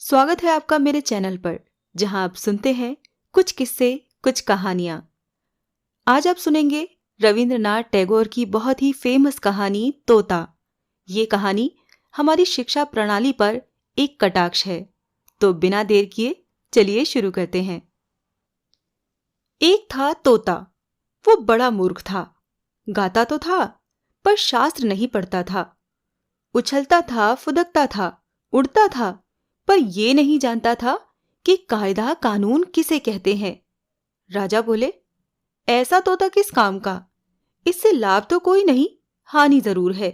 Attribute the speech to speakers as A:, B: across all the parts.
A: स्वागत है आपका मेरे चैनल पर, जहां आप सुनते हैं कुछ किस्से, कुछ कहानियां। आज आप सुनेंगे रविंद्रनाथ टैगोर की बहुत ही फेमस कहानी तोता। ये कहानी हमारी शिक्षा प्रणाली पर एक कटाक्ष है। तो बिना देर किए चलिए शुरू करते हैं। एक था तोता। वो बड़ा मूर्ख था। गाता तो था, पर शास्त्र नहीं पढ़ता था। उछलता था, फुदकता था, उड़ता था, पर ये नहीं जानता था कि कायदा कानून किसे कहते हैं। राजा बोले, ऐसा तोता किस काम का? इससे लाभ तो कोई नहीं, हानि जरूर है।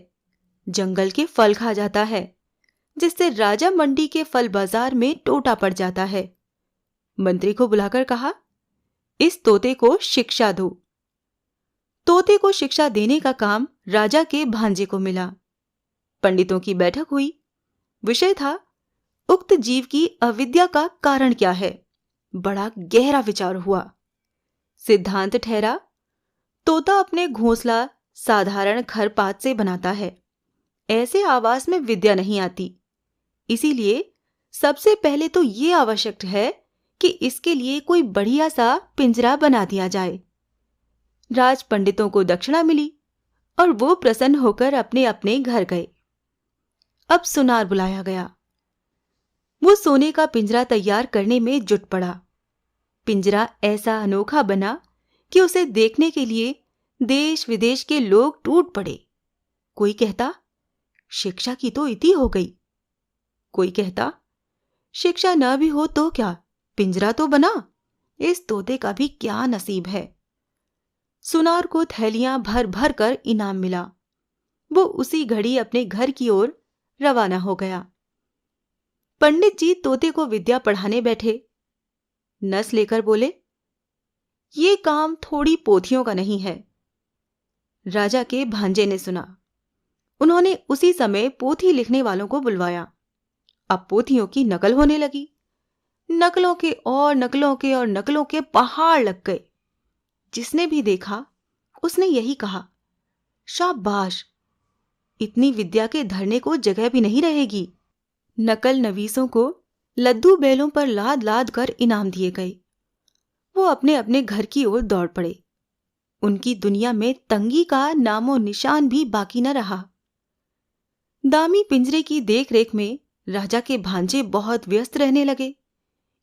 A: जंगल के फल खा जाता है, जिससे राजा मंडी के फल बाजार में टोटा पड़ जाता है। मंत्री को बुलाकर कहा, इस तोते को शिक्षा दो। तोते को शिक्षा देने का काम राजा के भांजे को मिला। पंडितों की बैठक हुई। विषय था, उक्त जीव की अविद्या का कारण क्या है। बड़ा गहरा विचार हुआ। सिद्धांत ठहरा, तोता अपने घोंसला साधारण खरपात से बनाता है। ऐसे आवास में विद्या नहीं आती। इसीलिए सबसे पहले तो ये आवश्यक है कि इसके लिए कोई बढ़िया सा पिंजरा बना दिया जाए। राज पंडितों को दक्षिणा मिली और वो प्रसन्न होकर अपने अपने घर गए। अब सुनार बुलाया गया। वो सोने का पिंजरा तैयार करने में जुट पड़ा। पिंजरा ऐसा अनोखा बना कि उसे देखने के लिए देश विदेश के लोग टूट पड़े। कोई कहता, शिक्षा की तो इति हो गई। कोई कहता, शिक्षा न भी हो तो क्या, पिंजरा तो बना। इस तोते का भी क्या नसीब है। सुनार को थैलियां भर भर कर इनाम मिला। वो उसी घड़ी अपने घर की ओर रवाना हो गया। पंडित जी तोते को विद्या पढ़ाने बैठे। नस लेकर बोले, ये काम थोड़ी पोथियों का नहीं है। राजा के भांजे ने सुना। उन्होंने उसी समय पोथी लिखने वालों को बुलवाया। अब पोथियों की नकल होने लगी। नकलों के और नकलों के और नकलों के पहाड़ लग गए। जिसने भी देखा उसने यही कहा, शाबाश, इतनी विद्या के धरने को जगह भी नहीं रहेगी। नकल नवीसों को लद्दू बैलों पर लाद लाद कर इनाम दिए गए। वो अपने अपने घर की ओर दौड़ पड़े। उनकी दुनिया में तंगी का नामो निशान भी बाकी न रहा। दामी पिंजरे की देखरेख में राजा के भांजे बहुत व्यस्त रहने लगे।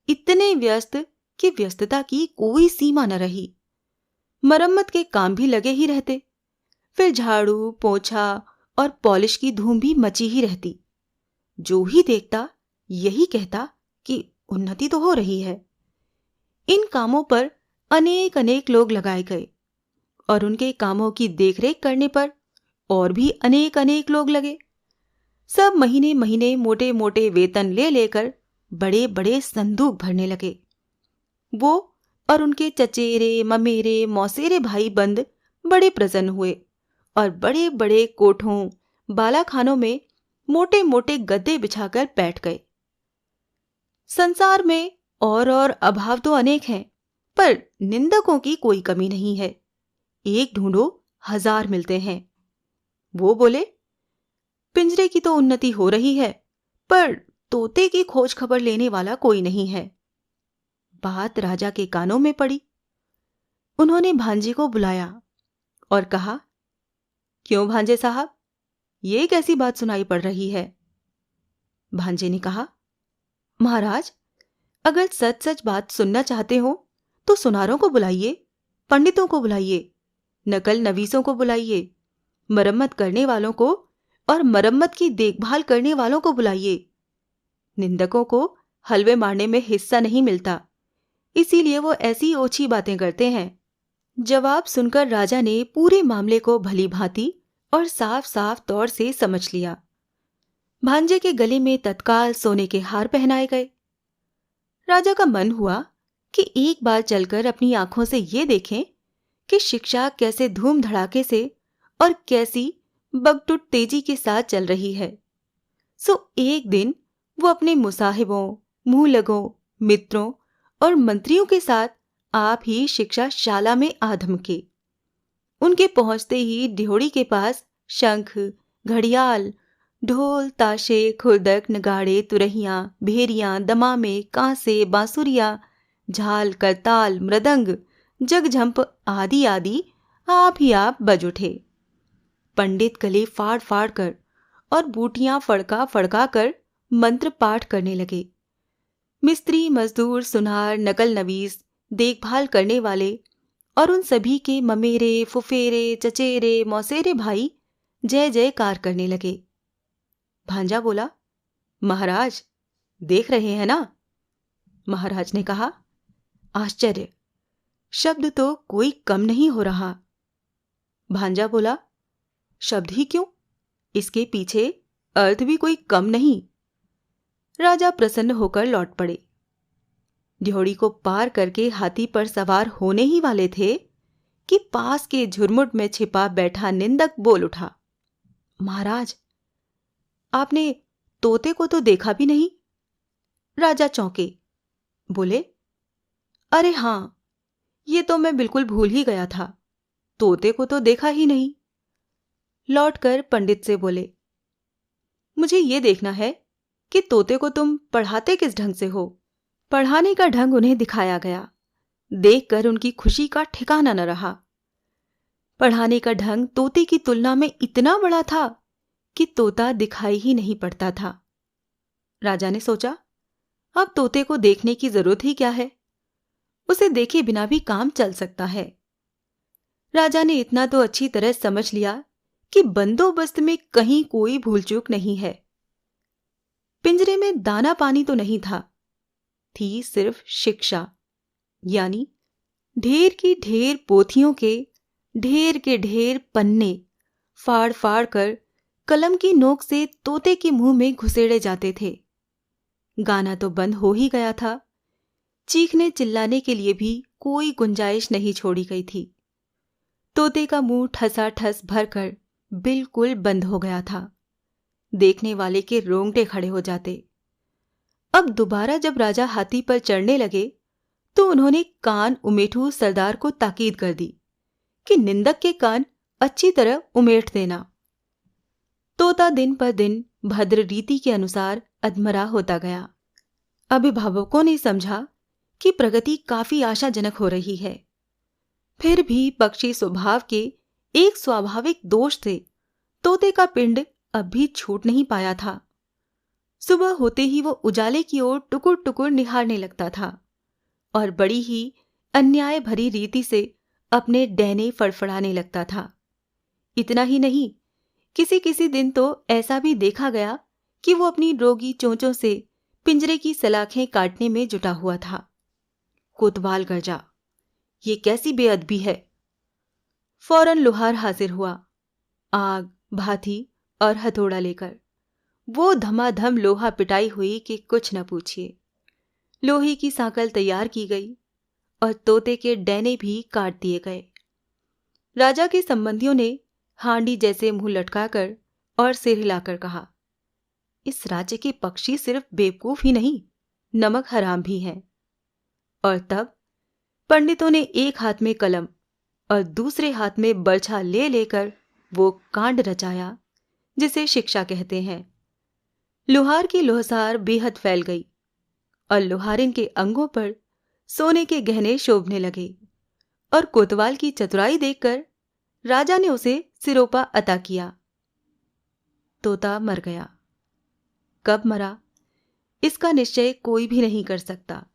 A: इतने व्यस्त कि व्यस्तता की कोई सीमा न रही। मरम्मत के काम भी लगे ही रहते। फिर झाड़ू, पोंछा और पॉलिश की धूम भी मची ही रहती। जो ही देखता यही कहता कि उन्नति तो हो रही है। इन कामों पर अनेक अनेक लोग लगाए गए और उनके कामों की देखरेख करने पर और भी अनेक अनेक लोग लगे। सब महीने महीने मोटे मोटे वेतन ले लेकर बड़े बड़े संदूक भरने लगे। वो और उनके चचेरे, ममेरे, मौसेरे भाई बंद बड़े प्रसन्न हुए और बड़े बड़े कोठों, बालाखानों में मोटे मोटे गद्दे बिछाकर बैठ गए। संसार में और अभाव तो अनेक हैं, पर निंदकों की कोई कमी नहीं है। एक ढूंढो, 1000 मिलते हैं। वो बोले, पिंजरे की तो उन्नति हो रही है, पर तोते की खोज खबर लेने वाला कोई नहीं है। बात राजा के कानों में पड़ी। उन्होंने भांजे को बुलाया और कहा, क्यों भांजे साहब, ये कैसी बात सुनाई पड़ रही है? भांजे ने कहा, महाराज, अगर सच सच बात सुनना चाहते हो तो सुनारों को बुलाइए, पंडितों को बुलाइए, नकल नवीसों को बुलाइए, मरम्मत करने वालों को और मरम्मत की देखभाल करने वालों को बुलाइए। निंदकों को हलवे मारने में हिस्सा नहीं मिलता, इसीलिए वो ऐसी ओछी बातें करते हैं। जवाब सुनकर राजा ने पूरे मामले को भली भांति और साफ साफ तौर से समझ लिया। भांजे के गले में तत्काल सोने के हार पहनाए गए। राजा का मन हुआ कि एक बार चलकर अपनी आंखों से ये देखें कि शिक्षा कैसे धूम धड़ाके से और कैसी बगटुट तेजी के साथ चल रही है। सो एक दिन वो अपने मुसाहिबों, मुंह लगों, मित्रों और मंत्रियों के साथ आप ही शिक्षा शाला में आ धमके। उनके पहुंचते ही ड्योढ़ी के पास शंख, घड़ियाल, ढोल, ताशे, खुरदक, नगाड़े, तुरहियां, भेरियां, दमामे, कांसे, बांसुरिया, झाल, करताल, मृदंग, जगझंप आदि आदि आप ही आप बज उठे। पंडित गले फाड़ फाड़ कर और बूटियां फड़का फड़का कर मंत्र पाठ करने लगे। मिस्त्री, मजदूर, सुनार, नकल नवीस, देखभाल करने वाले और उन सभी के ममेरे, फुफेरे, चचेरे, मौसेरे भाई जय जयकार करने लगे। भांजा बोला, महाराज देख रहे हैं ना? महाराज ने कहा, आश्चर्य, शब्द तो कोई कम नहीं हो रहा। भांजा बोला, शब्द ही क्यों, इसके पीछे अर्थ भी कोई कम नहीं। राजा प्रसन्न होकर लौट पड़े। ड्योढ़ी को पार करके हाथी पर सवार होने ही वाले थे कि पास के झुरमुट में छिपा बैठा निंदक बोल उठा, महाराज आपने तोते को तो देखा भी नहीं। राजा चौंके, बोले, अरे हां, ये तो मैं बिल्कुल भूल ही गया था, तोते को तो देखा ही नहीं। लौटकर पंडित से बोले, मुझे ये देखना है कि तोते को तुम पढ़ाते किस ढंग से हो। पढ़ाने का ढंग उन्हें दिखाया गया। देखकर उनकी खुशी का ठिकाना न रहा। पढ़ाने का ढंग तोते की तुलना में इतना बड़ा था कि तोता दिखाई ही नहीं पड़ता था। राजा ने सोचा, अब तोते को देखने की जरूरत ही क्या है, उसे देखे बिना भी काम चल सकता है। राजा ने इतना तो अच्छी तरह समझ लिया कि बंदोबस्त में कहीं कोई भूल चूक नहीं है। पिंजरे में दाना पानी तो नहीं था, थी सिर्फ शिक्षा, यानी ढेर की ढेर पोथियों के ढेर पन्ने फाड़ फाड़ कर कलम की नोक से तोते के मुंह में घुसेड़े जाते थे। गाना तो बंद हो ही गया था, चीखने चिल्लाने के लिए भी कोई गुंजाइश नहीं छोड़ी गई थी। तोते का मुंह ठसाठस भरकर बिल्कुल बंद हो गया था। देखने वाले के रोंगटे खड़े हो जाते। अब दोबारा जब राजा हाथी पर चढ़ने लगे तो उन्होंने कान उमेठू सरदार को ताकीद कर दी कि निंदक के कान अच्छी तरह उमेट देना। तोता दिन पर दिन भद्र रीति के अनुसार अधमरा होता गया। अभिभावकों ने समझा कि प्रगति काफी आशाजनक हो रही है। फिर भी पक्षी स्वभाव के एक स्वाभाविक दोष से तोते का पिंड अब भी छूट नहीं पाया था। सुबह होते ही वो उजाले की ओर टुकुर टुकुर निहारने लगता था और बड़ी ही अन्याय भरी रीति से अपने डैने फड़फड़ाने लगता था। इतना ही नहीं, किसी किसी दिन तो ऐसा भी देखा गया कि वो अपनी रोगी चोंचों से पिंजरे की सलाखें काटने में जुटा हुआ था। कोतवाल गरजा, ये कैसी बेअदबी है। फौरन लोहार हाजिर हुआ, आग, भाथी और हथौड़ा लेकर। वो धमाधम लोहा पिटाई हुई कि कुछ न पूछिए। लोहे की सांकल तैयार की गई और तोते के डैने भी काट दिए गए। राजा के संबंधियों ने हांडी जैसे मुंह लटकाकर और सिर हिलाकर कहा, इस राज्य के पक्षी सिर्फ बेवकूफ ही नहीं, नमक हराम भी हैं। और तब पंडितों ने एक हाथ में कलम और दूसरे हाथ में बर्छा ले लेकर वो कांड रचाया जिसे शिक्षा कहते हैं। लोहार की लोहसार बेहद फैल गई और लोहारिन के अंगों पर सोने के गहने शोभने लगे और कोतवाल की चतुराई देखकर राजा ने उसे सिरोपा अता किया। तोता मर गया। कब मरा इसका निश्चय कोई भी नहीं कर सकता।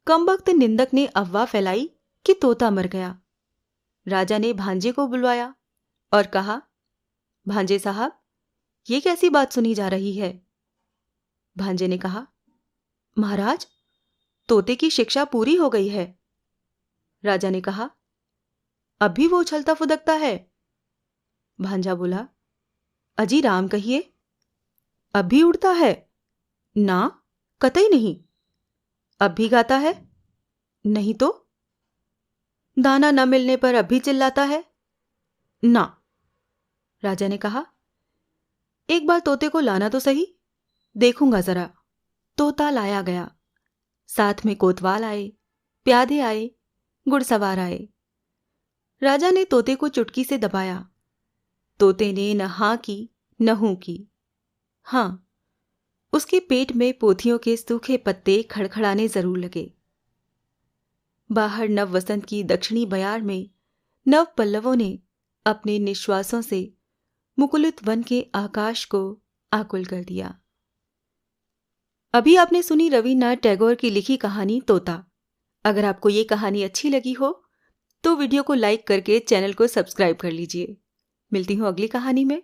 A: कमबख्त निंदक ने अफवाह फैलाई कि तोता मर गया। राजा ने भांजे को बुलवाया और कहा, भांजे साहब, ये कैसी बात सुनी जा रही है। भांजे ने कहा, महाराज, तोते की शिक्षा पूरी हो गई है। राजा ने कहा, अब भी वो उछलता फुदकता है। भांजा बोला, अजी राम कहिए, अब भी उड़ता है? ना, कतई नहीं। अब भी गाता है? नहीं तो। दाना न मिलने पर अब भी चिल्लाता है? ना। राजा ने कहा, एक बार तोते को लाना तो सही, देखूंगा जरा। तोता लाया गया। साथ में कोतवाल आए, प्यादे आए, घुड़सवार आए। राजा ने तोते को चुटकी से दबाया। तोते ने न हां की न हूं की। हाँ, उसके पेट में पोथियों के सूखे पत्ते खड़खड़ाने जरूर लगे। बाहर नव वसंत की दक्षिणी बयार में नव पल्लवों ने अपने निश्वासों से मुकुलित वन के आकाश को आकुल कर दिया। अभी आपने सुनी रविन्द्रनाथ टैगोर की लिखी कहानी तोता। अगर आपको ये कहानी अच्छी लगी हो तो वीडियो को लाइक करके चैनल को सब्सक्राइब कर लीजिए। मिलती हूँ अगली कहानी में।